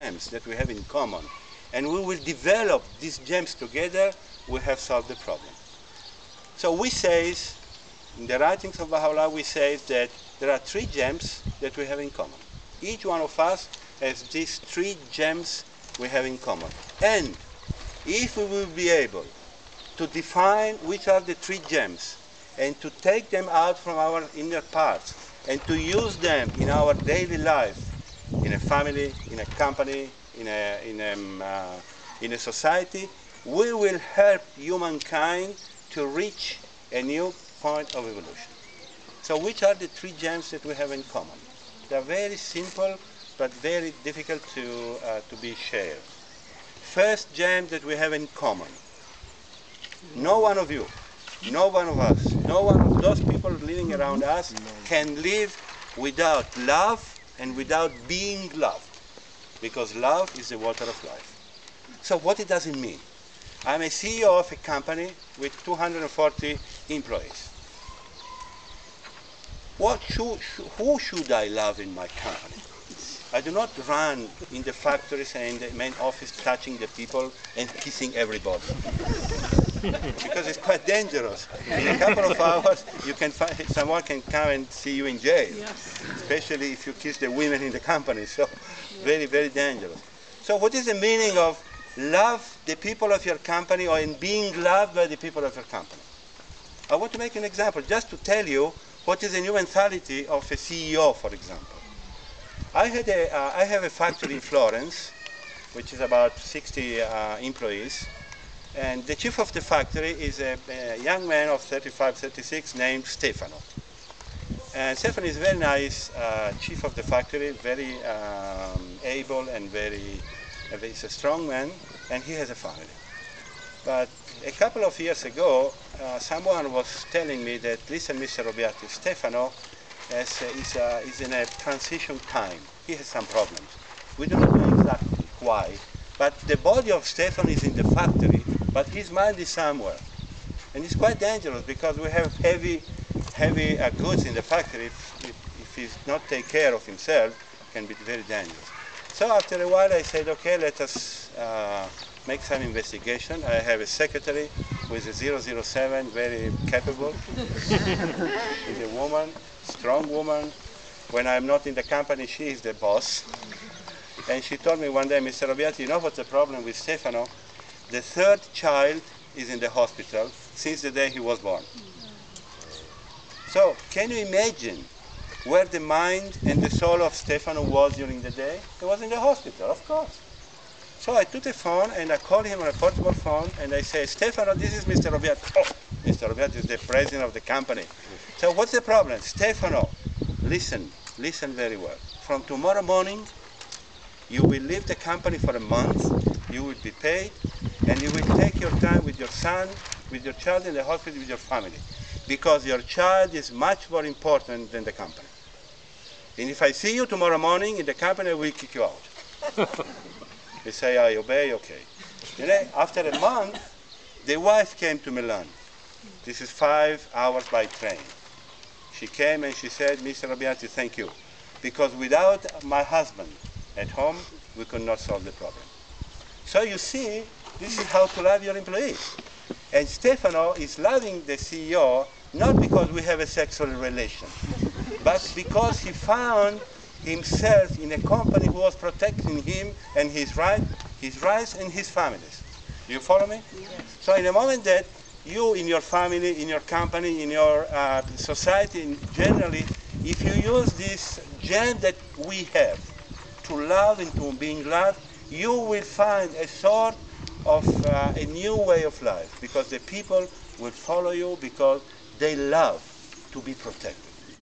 gems that we have in common, and we will develop these gems together, we have solved the problem. So we say, in the writings of Baha'u'llah, we say that there are 3 gems that we have in common. Each one of us has these 3 gems we have in common. And if we will be able to define which are the 3 gems and to take them out from our inner parts and to use them in our daily life, in a family, in a company, in a society, we will help humankind to reach a new point of evolution. So which are the 3 gems that we have in common? They are very simple but very difficult to be shared. First gem that we have in common: no one of you, no one of us, no one of those people living around us can live without love and without being loved, because love is the water of life. So what it does it mean? I'm a CEO of a company with 240 employees. Who should I love in my company? I do not run in the factories and in the main office touching the people and kissing everybody. Because it's quite dangerous. In a couple of hours, you can find, someone can come and see you in jail, especially if you kiss the women in the company. So very, very dangerous. So what is the meaning of love the people of your company, or in being loved by the people of your company? I want to make an example, just to tell you what is the new mentality of a CEO, for example. I have a factory in Florence, which is about 60 employees, and the chief of the factory is a young man of 35, 36 named Stefano. And Stefano is a very nice chief of the factory, very able and he's a strong man, and he has a family. But a couple of years ago, someone was telling me that, listen, Mr. Robiati, Stefano is in a transition time. He has some problems. We don't know exactly why, but the body of Stefano is in the factory, but his mind is somewhere. And it's quite dangerous, because we have heavy goods in the factory. If he's not take care of himself, it can be very dangerous. So after a while I said, okay, let us make some investigation. I have a secretary with a 007, very capable. She's a woman, strong woman. When I'm not in the company, she is the boss. And she told me one day, Mr. Robiati, you know what's the problem with Stefano? The 3rd child is in the hospital since the day he was born. So can you imagine where the mind and the soul of Stefano was during the day? He was in the hospital, of course. So I took the phone and I called him on a portable phone and I say, Stefano, this is Mr. Robiati. Oh, Mr. Robiati is the president of the company. So what's the problem? Stefano, listen very well. From tomorrow morning, you will leave the company for a month, you will be paid, and you will take your time with your son, with your child in the hospital, with your family. Because your child is much more important than the company. And if I see you tomorrow morning in the company, I will kick you out. They say, I obey, okay. And then after a month, the wife came to Milan. This is 5 hours by train. She came and she said, Mr. Robiati, thank you. Because without my husband at home, we could not solve the problem. So you see, this is how to love your employees. And Stefano is loving the CEO not because we have a sexual relation, but because he found himself in a company who was protecting him and his rights and his families. Do you follow me? Yes. So in the moment that you, in your family, in your company, in your society, generally, if you use this gem that we have to love and to being loved, you will find a sort of a new way of life, because the people will follow you because they love to be protected.